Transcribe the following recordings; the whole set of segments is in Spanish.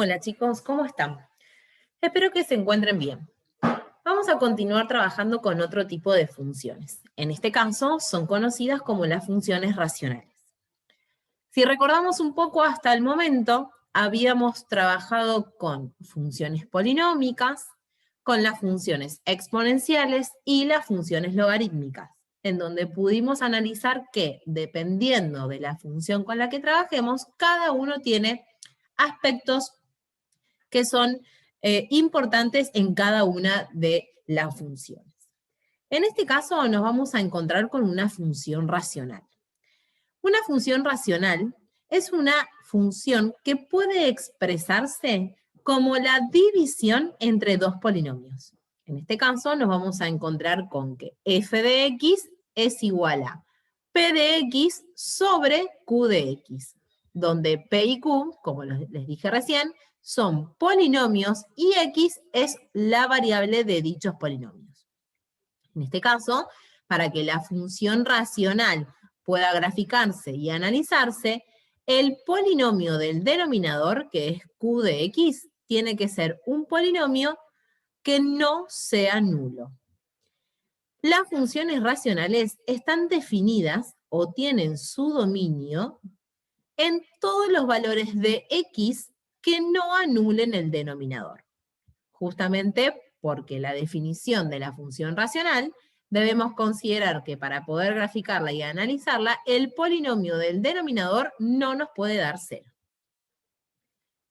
Hola chicos, ¿cómo están? Espero que se encuentren bien. Vamos a continuar trabajando con otro tipo de funciones. En este caso, son conocidas como las funciones racionales. Si recordamos un poco hasta el momento, habíamos trabajado con funciones polinómicas, con las funciones exponenciales y las funciones logarítmicas, en donde pudimos analizar que, dependiendo de la función con la que trabajemos, cada uno tiene aspectos que son importantes en cada una de las funciones. En este caso nos vamos a encontrar con una función racional. Una función racional es una función que puede expresarse como la división entre dos polinomios. En este caso nos vamos a encontrar con que f de x es igual a p de x sobre q de x, donde p y q, como les dije recién, son polinomios y x es la variable de dichos polinomios. En este caso, para que la función racional pueda graficarse y analizarse, el polinomio del denominador, que es q de x, tiene que ser un polinomio que no sea nulo. Las funciones racionales están definidas o tienen su dominio en todos los valores de x que no anulen el denominador. Justamente porque la definición de la función racional, debemos considerar que para poder graficarla y analizarla, el polinomio del denominador no nos puede dar 0.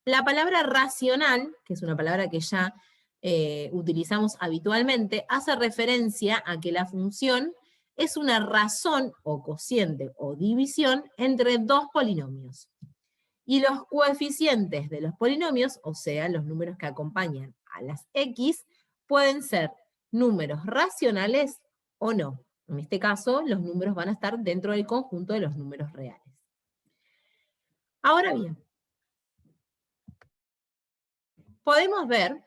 La palabra racional, que es una palabra que ya utilizamos habitualmente, hace referencia a que la función es una razón o cociente o división entre dos polinomios. Y los coeficientes de los polinomios, o sea, los números que acompañan a las x, pueden ser números racionales o no. En este caso, los números van a estar dentro del conjunto de los números reales. Ahora bien, podemos ver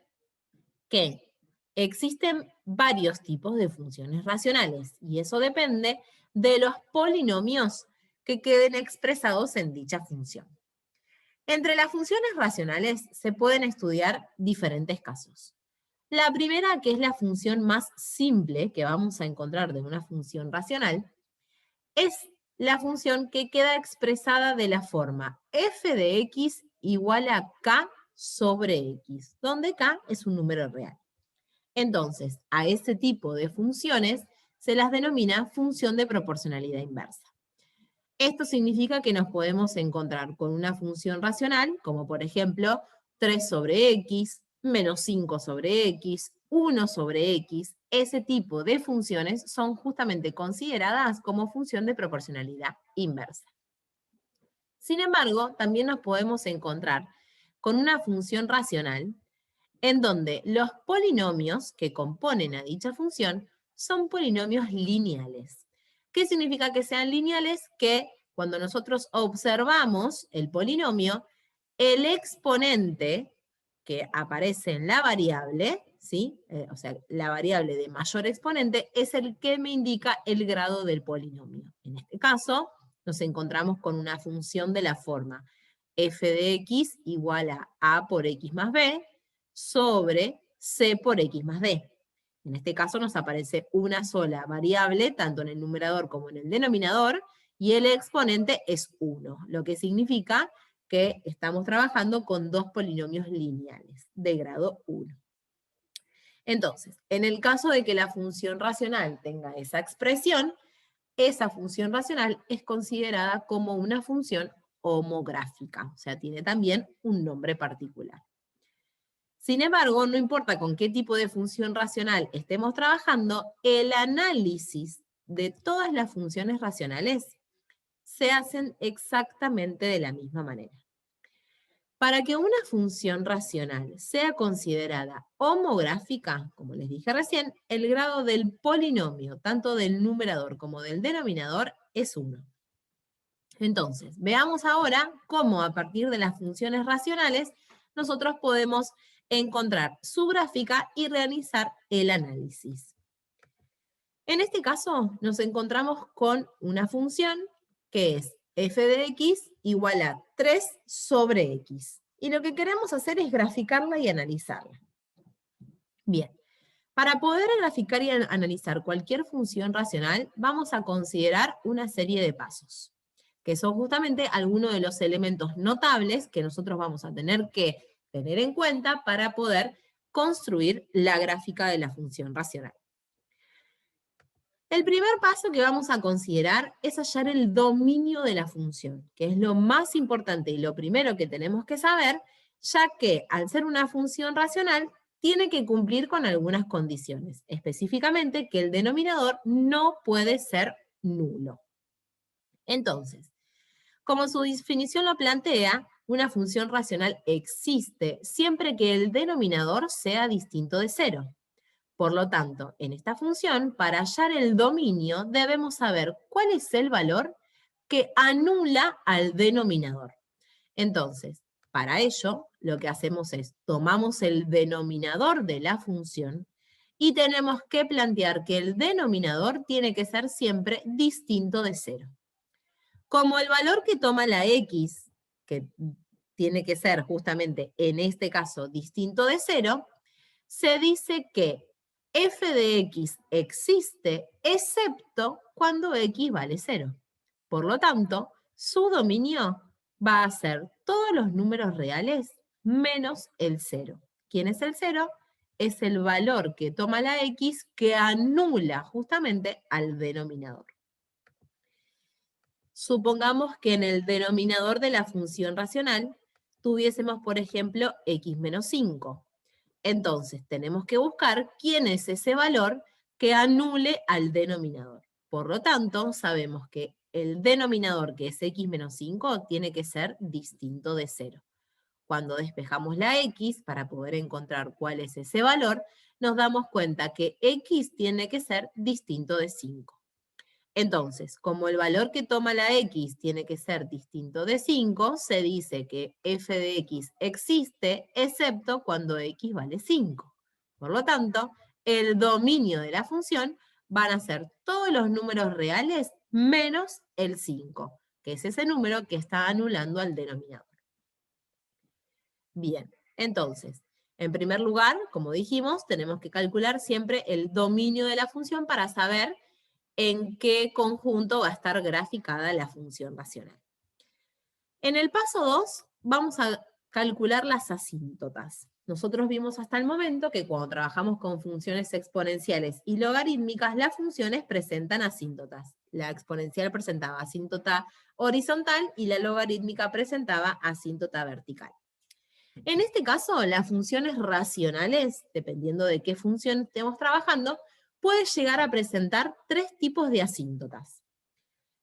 que existen varios tipos de funciones racionales, y eso depende de los polinomios que queden expresados en dicha función. Entre las funciones racionales se pueden estudiar diferentes casos. La primera, que es la función más simple que vamos a encontrar de una función racional, es la función que queda expresada de la forma f de x igual a k sobre x, donde k es un número real. Entonces, a este tipo de funciones se las denomina función de proporcionalidad inversa. Esto significa que nos podemos encontrar con una función racional, como por ejemplo 3 sobre x, menos 5 sobre x, 1 sobre x. Ese tipo de funciones son justamente consideradas como función de proporcionalidad inversa. Sin embargo, también nos podemos encontrar con una función racional en donde los polinomios que componen a dicha función son polinomios lineales. ¿Qué significa que sean lineales? Que cuando nosotros observamos el polinomio, el exponente que aparece en la variable, ¿sí? O sea, la variable de mayor exponente es el que me indica el grado del polinomio. En este caso, nos encontramos con una función de la forma f de x igual a por x más b sobre c por x más d. En este caso nos aparece una sola variable, tanto en el numerador como en el denominador, y el exponente es 1, lo que significa que estamos trabajando con dos polinomios lineales de grado 1. Entonces, en el caso de que la función racional tenga esa expresión, esa función racional es considerada como una función homográfica, o sea, tiene también un nombre particular. Sin embargo, no importa con qué tipo de función racional estemos trabajando, el análisis de todas las funciones racionales se hacen exactamente de la misma manera. Para que una función racional sea considerada homográfica, como les dije recién, el grado del polinomio, tanto del numerador como del denominador, es 1. Entonces, veamos ahora cómo a partir de las funciones racionales nosotros podemos encontrar su gráfica y realizar el análisis. En este caso, nos encontramos con una función que es f de x igual a 3 sobre x. y lo que queremos hacer es graficarla y analizarla. Bien, para poder graficar y analizar cualquier función racional, vamos a considerar una serie de pasos, que son justamente algunos de los elementos notables que nosotros vamos a tener que tener en cuenta para poder construir la gráfica de la función racional. El primer paso que vamos a considerar es hallar el dominio de la función, que es lo más importante y lo primero que tenemos que saber, ya que al ser una función racional, tiene que cumplir con algunas condiciones, específicamente que el denominador no puede ser nulo. Entonces, como su definición lo plantea, una función racional existe siempre que el denominador sea distinto de cero. Por lo tanto, en esta función, para hallar el dominio, debemos saber cuál es el valor que anula al denominador. Entonces, para ello, lo que hacemos es, tomamos el denominador de la función y tenemos que plantear que el denominador tiene que ser siempre distinto de cero. Como el valor que toma la x, que tiene que ser justamente en este caso distinto de cero, se dice que f de x existe excepto cuando x vale 0. Por lo tanto, su dominio va a ser todos los números reales menos el 0. ¿Quién es el 0? Es el valor que toma la x que anula justamente al denominador. Supongamos que en el denominador de la función racional tuviésemos, por ejemplo, x menos 5. Entonces, tenemos que buscar quién es ese valor que anule al denominador. Por lo tanto, sabemos que el denominador, que es x menos 5, tiene que ser distinto de 0. Cuando despejamos la x, para poder encontrar cuál es ese valor, nos damos cuenta que x tiene que ser distinto de 5. Entonces, como el valor que toma la x tiene que ser distinto de 5, se dice que f de x existe excepto cuando x vale 5. Por lo tanto, el dominio de la función van a ser todos los números reales menos el 5, que es ese número que está anulando al denominador. Bien, entonces, en primer lugar, como dijimos, tenemos que calcular siempre el dominio de la función para saber en qué conjunto va a estar graficada la función racional. En el paso 2 vamos a calcular las asíntotas. Nosotros vimos hasta el momento que cuando trabajamos con funciones exponenciales y logarítmicas, las funciones presentan asíntotas. La exponencial presentaba asíntota horizontal y la logarítmica presentaba asíntota vertical. En este caso, las funciones racionales, dependiendo de qué función estemos trabajando, puede llegar a presentar tres tipos de asíntotas.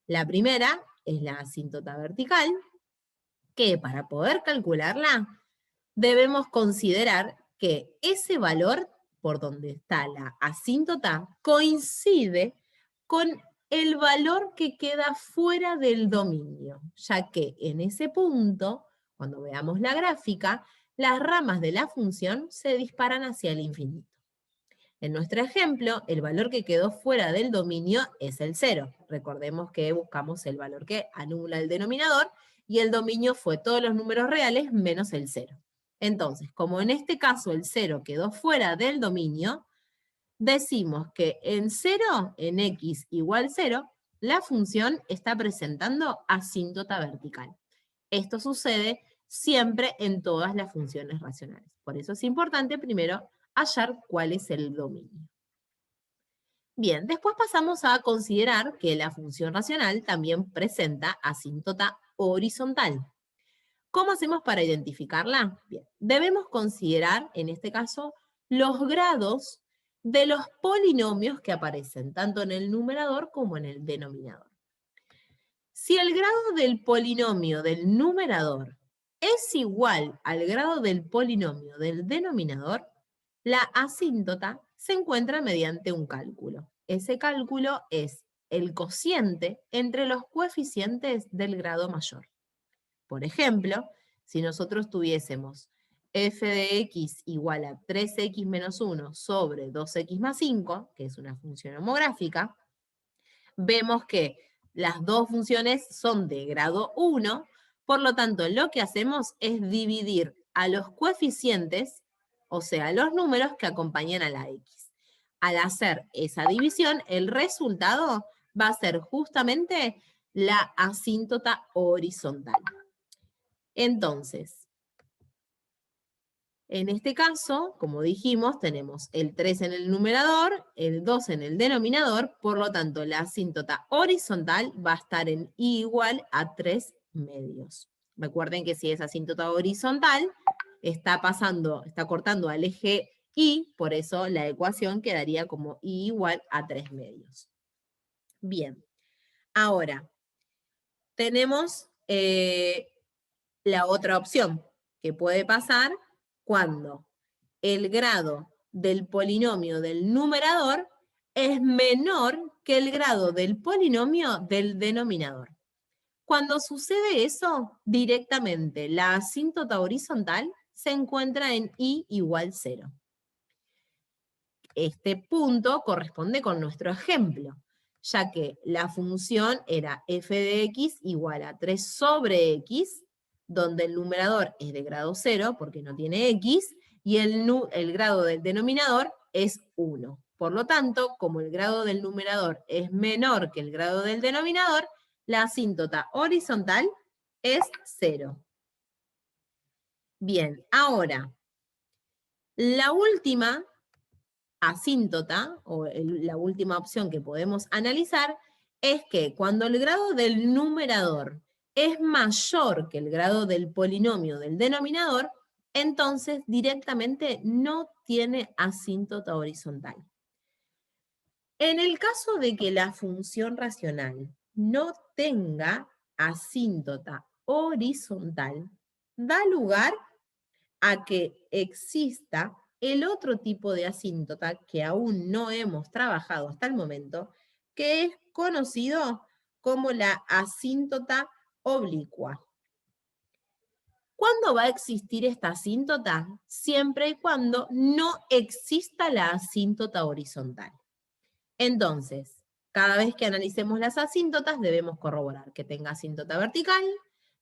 La primera es la asíntota vertical, que para poder calcularla debemos considerar que ese valor por donde está la asíntota coincide con el valor que queda fuera del dominio, ya que en ese punto, cuando veamos la gráfica, las ramas de la función se disparan hacia el infinito. En nuestro ejemplo, el valor que quedó fuera del dominio es el 0. Recordemos que buscamos el valor que anula el denominador y el dominio fue todos los números reales menos el 0. Entonces, como en este caso el 0 quedó fuera del dominio, decimos que en 0, en x igual 0, la función está presentando asíntota vertical. Esto sucede siempre en todas las funciones racionales. Por eso es importante primero hallar cuál es el dominio. Bien, después pasamos a considerar que la función racional también presenta asíntota horizontal. ¿Cómo hacemos para identificarla? Bien, debemos considerar, en este caso, los grados de los polinomios que aparecen tanto en el numerador como en el denominador. Si el grado del polinomio del numerador es igual al grado del polinomio del denominador, la asíntota se encuentra mediante un cálculo. Ese cálculo es el cociente entre los coeficientes del grado mayor. Por ejemplo, si nosotros tuviésemos f de x igual a 3x menos 1 sobre 2x más 5, que es una función homográfica, vemos que las dos funciones son de grado 1, Por lo tanto, lo que hacemos es dividir a los coeficientes, o sea, los números que acompañan a la x. Al hacer esa división, el resultado va a ser justamente la asíntota horizontal. Entonces, en este caso, como dijimos, tenemos el 3 en el numerador, el 2 en el denominador, por lo tanto, la asíntota horizontal va a estar en i igual a 3 medios. Recuerden que si es asíntota horizontal, está cortando al eje y, por eso la ecuación quedaría como i igual a 3 medios. Bien, ahora tenemos la otra opción que puede pasar cuando el grado del polinomio del numerador es menor que el grado del polinomio del denominador. Cuando sucede eso, directamente la asíntota horizontal se encuentra en i igual 0. Este punto corresponde con nuestro ejemplo, ya que la función era f de x igual a 3 sobre x, donde el numerador es de grado 0 porque no tiene x, y el grado del denominador es 1. Por lo tanto, como el grado del numerador es menor que el grado del denominador, la asíntota horizontal es 0. Bien, ahora, la última asíntota, o la última opción que podemos analizar, es que cuando el grado del numerador es mayor que el grado del polinomio del denominador, entonces directamente no tiene asíntota horizontal. En el caso de que la función racional no tenga asíntota horizontal, da lugar a que exista el otro tipo de asíntota que aún no hemos trabajado hasta el momento, que es conocido como la asíntota oblicua. ¿Cuándo va a existir esta asíntota? Siempre y cuando no exista la asíntota horizontal. Entonces, cada vez que analicemos las asíntotas, debemos corroborar que tenga asíntota vertical,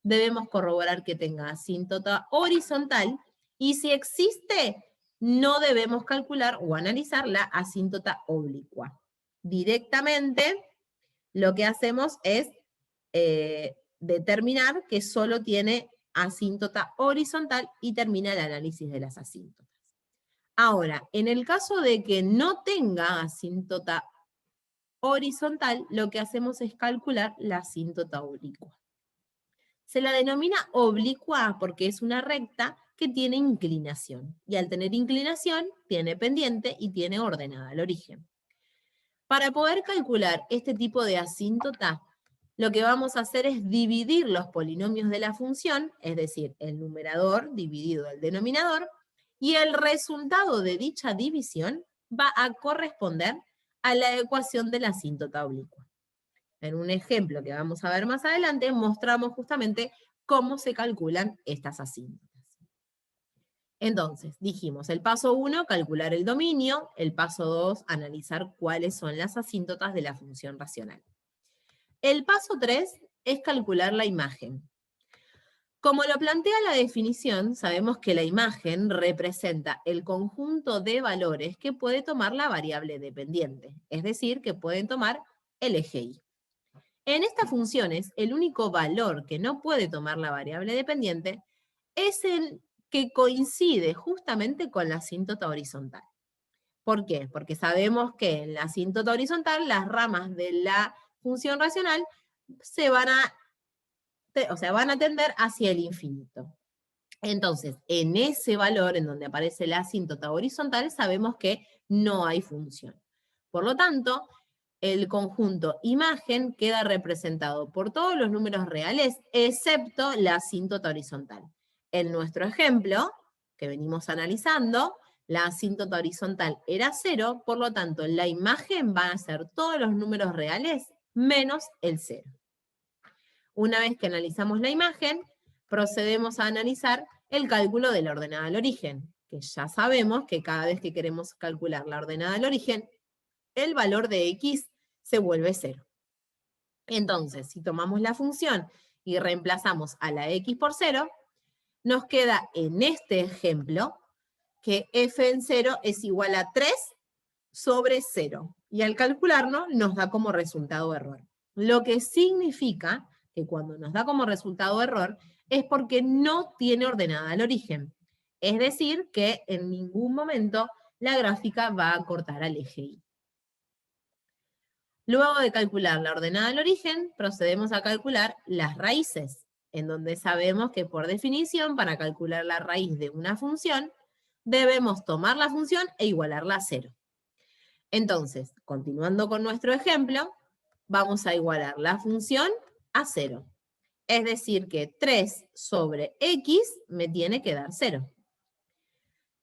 debemos corroborar que tenga asíntota horizontal, y si existe, no debemos calcular o analizar la asíntota oblicua. Directamente, lo que hacemos es determinar que solo tiene asíntota horizontal y termina el análisis de las asíntotas. Ahora, en el caso de que no tenga asíntota horizontal, lo que hacemos es calcular la asíntota oblicua. Se la denomina oblicua porque es una recta que tiene inclinación, y al tener inclinación, tiene pendiente y tiene ordenada al origen. Para poder calcular este tipo de asíntota, lo que vamos a hacer es dividir los polinomios de la función, es decir, el numerador dividido el denominador, y el resultado de dicha división va a corresponder a la ecuación de la asíntota oblicua. En un ejemplo que vamos a ver más adelante, mostramos justamente cómo se calculan estas asíntotas. Entonces, dijimos, el paso 1, calcular el dominio, el paso 2, analizar cuáles son las asíntotas de la función racional. El paso 3 es calcular la imagen. Como lo plantea la definición, sabemos que la imagen representa el conjunto de valores que puede tomar la variable dependiente, es decir, que pueden tomar el eje y. En estas funciones, el único valor que no puede tomar la variable dependiente es el que coincide justamente con la asíntota horizontal. ¿Por qué? Porque sabemos que en la asíntota horizontal las ramas de la función racional van a tender hacia el infinito. Entonces, en ese valor en donde aparece la asíntota horizontal, sabemos que no hay función. Por lo tanto, el conjunto imagen queda representado por todos los números reales, excepto la asíntota horizontal. En nuestro ejemplo, que venimos analizando, la asíntota horizontal era 0, por lo tanto, la imagen va a ser todos los números reales menos el 0. Una vez que analizamos la imagen, procedemos a analizar el cálculo de la ordenada al origen, que ya sabemos que cada vez que queremos calcular la ordenada al origen, el valor de x se vuelve 0. Entonces, si tomamos la función y reemplazamos a la x por 0, nos queda en este ejemplo que f en 0 es igual a 3 sobre 0. Y al calcularlo nos da como resultado error. Lo que significa que cuando nos da como resultado error es porque no tiene ordenada al origen. Es decir, que en ningún momento la gráfica va a cortar al eje Y. Luego de calcular la ordenada al origen, procedemos a calcular las raíces, en donde sabemos que por definición, para calcular la raíz de una función, debemos tomar la función e igualarla a 0. Entonces, continuando con nuestro ejemplo, vamos a igualar la función a 0. Es decir que 3 sobre x me tiene que dar 0.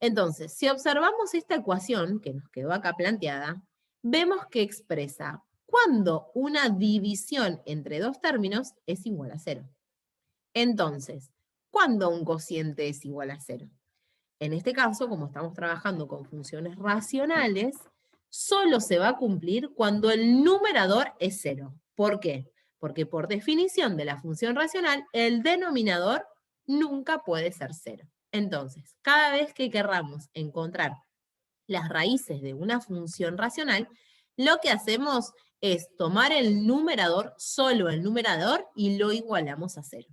Entonces, si observamos esta ecuación que nos quedó acá planteada, vemos que expresa cuando una división entre dos términos es igual a 0. Entonces, ¿cuándo un cociente es igual a 0? En este caso, como estamos trabajando con funciones racionales, solo se va a cumplir cuando el numerador es 0. ¿Por qué? Porque por definición de la función racional, el denominador nunca puede ser 0. Entonces, cada vez que querramos encontrar las raíces de una función racional, lo que hacemos es tomar el numerador, solo el numerador, y lo igualamos a 0.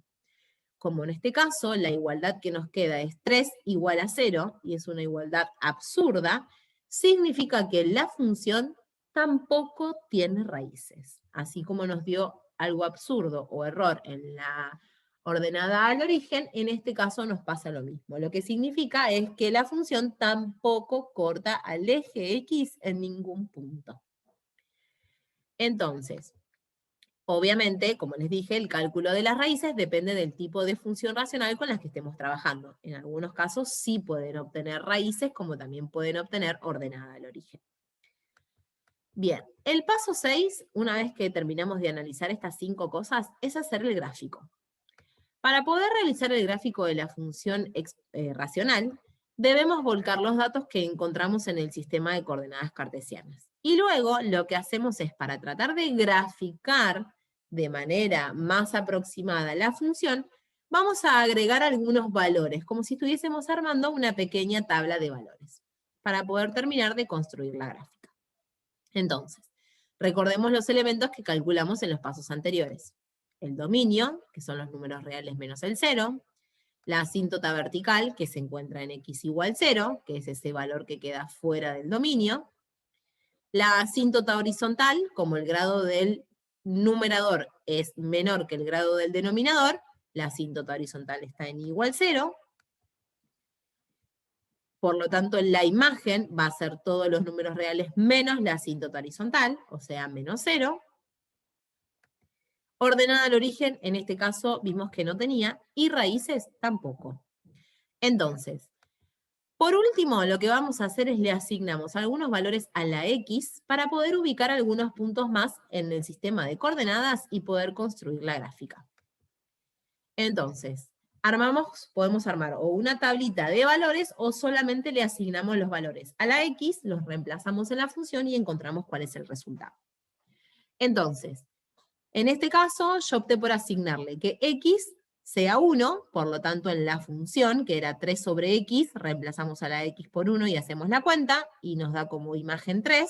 Como en este caso, la igualdad que nos queda es 3 igual a 0, y es una igualdad absurda, significa que la función tampoco tiene raíces. Así como nos dio algo absurdo o error en la ordenada al origen, en este caso nos pasa lo mismo. Lo que significa es que la función tampoco corta al eje X en ningún punto. Entonces, obviamente, como les dije, el cálculo de las raíces depende del tipo de función racional con las que estemos trabajando. En algunos casos sí pueden obtener raíces, como también pueden obtener ordenada al origen. Bien, el paso 6, una vez que terminamos de analizar estas 5 cosas, es hacer el gráfico. Para poder realizar el gráfico de la función racional, debemos volcar los datos que encontramos en el sistema de coordenadas cartesianas. Y luego lo que hacemos es, para tratar de graficar de manera más aproximada la función, vamos a agregar algunos valores, como si estuviésemos armando una pequeña tabla de valores, para poder terminar de construir la gráfica. Entonces, recordemos los elementos que calculamos en los pasos anteriores. El dominio, que son los números reales menos el 0, la asíntota vertical, que se encuentra en x igual 0, que es ese valor que queda fuera del dominio, la asíntota horizontal, como el grado del numerador es menor que el grado del denominador, la asíntota horizontal está en igual 0, por lo tanto la imagen va a ser todos los números reales menos la asíntota horizontal, o sea, menos 0, ordenada al origen, en este caso vimos que no tenía, y raíces tampoco. Entonces, por último, lo que vamos a hacer es le asignamos algunos valores a la X para poder ubicar algunos puntos más en el sistema de coordenadas y poder construir la gráfica. Entonces, podemos armar o una tablita de valores o solamente le asignamos los valores a la X, los reemplazamos en la función y encontramos cuál es el resultado. Entonces, en este caso, yo opté por asignarle que x sea 1, por lo tanto en la función, que era 3 sobre x, reemplazamos a la x por 1 y hacemos la cuenta, y nos da como imagen 3,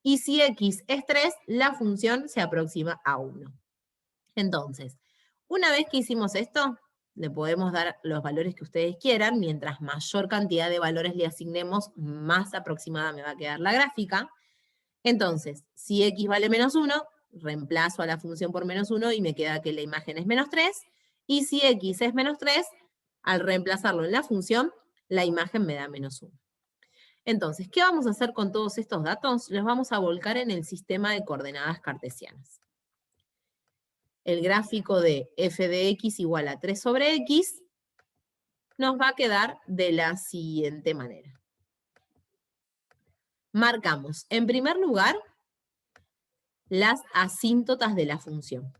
y si x es 3, la función se aproxima a 1. Entonces, una vez que hicimos esto, le podemos dar los valores que ustedes quieran, mientras mayor cantidad de valores le asignemos, más aproximada me va a quedar la gráfica. Entonces, si x vale menos 1, reemplazo a la función por menos 1 y me queda que la imagen es menos 3, y si x es menos 3, al reemplazarlo en la función, la imagen me da menos 1. Entonces, ¿qué vamos a hacer con todos estos datos? Los vamos a volcar en el sistema de coordenadas cartesianas. El gráfico de f de x igual a 3 sobre x nos va a quedar de la siguiente manera. Marcamos, en primer lugar, las asíntotas de la función.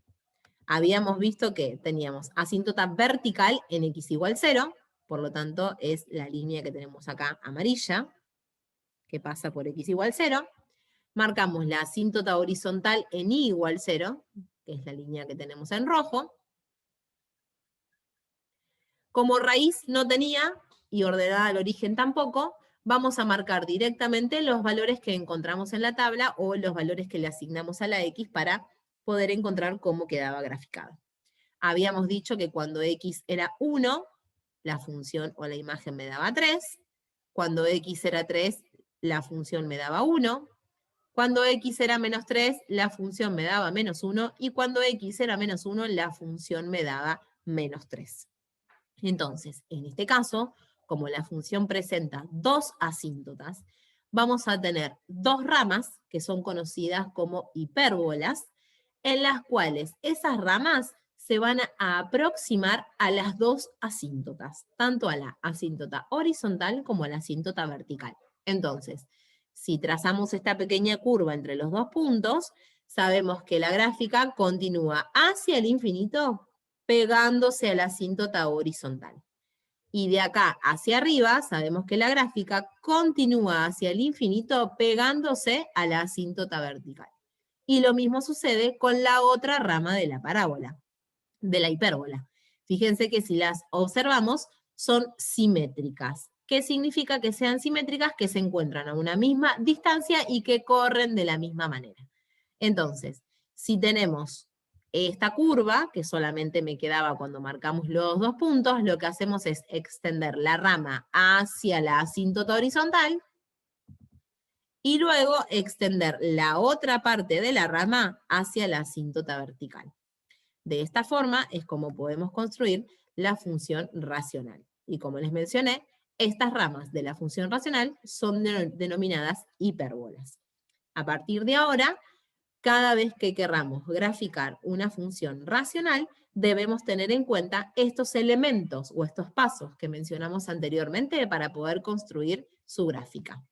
Habíamos visto que teníamos asíntota vertical en x igual 0, por lo tanto es la línea que tenemos acá amarilla, que pasa por x igual 0. Marcamos la asíntota horizontal en y igual 0, que es la línea que tenemos en rojo. Como raíz no tenía, y ordenada al origen tampoco, vamos a marcar directamente los valores que encontramos en la tabla o los valores que le asignamos a la X para poder encontrar cómo quedaba graficado. Habíamos dicho que cuando X era 1, la función o la imagen me daba 3. Cuando X era 3, la función me daba 1. Cuando X era menos 3, la función me daba menos 1. Y cuando X era menos 1, la función me daba menos 3. Entonces, en este caso, como la función presenta dos asíntotas, vamos a tener dos ramas que son conocidas como hipérbolas, en las cuales esas ramas se van a aproximar a las dos asíntotas, tanto a la asíntota horizontal como a la asíntota vertical. Entonces, si trazamos esta pequeña curva entre los dos puntos, sabemos que la gráfica continúa hacia el infinito pegándose a la asíntota horizontal. Y de acá hacia arriba, sabemos que la gráfica continúa hacia el infinito pegándose a la asíntota vertical. Y lo mismo sucede con la otra rama de la parábola, de la hipérbola. Fíjense que si las observamos, son simétricas. ¿Qué significa que sean simétricas? Que se encuentran a una misma distancia y que corren de la misma manera. Entonces, si tenemos esta curva, que solamente me quedaba cuando marcamos los dos puntos, lo que hacemos es extender la rama hacia la asíntota horizontal y luego extender la otra parte de la rama hacia la asíntota vertical. De esta forma es como podemos construir la función racional. Y como les mencioné, estas ramas de la función racional son denominadas hipérbolas. A partir de ahora, cada vez que querramos graficar una función racional, debemos tener en cuenta estos elementos o estos pasos que mencionamos anteriormente para poder construir su gráfica.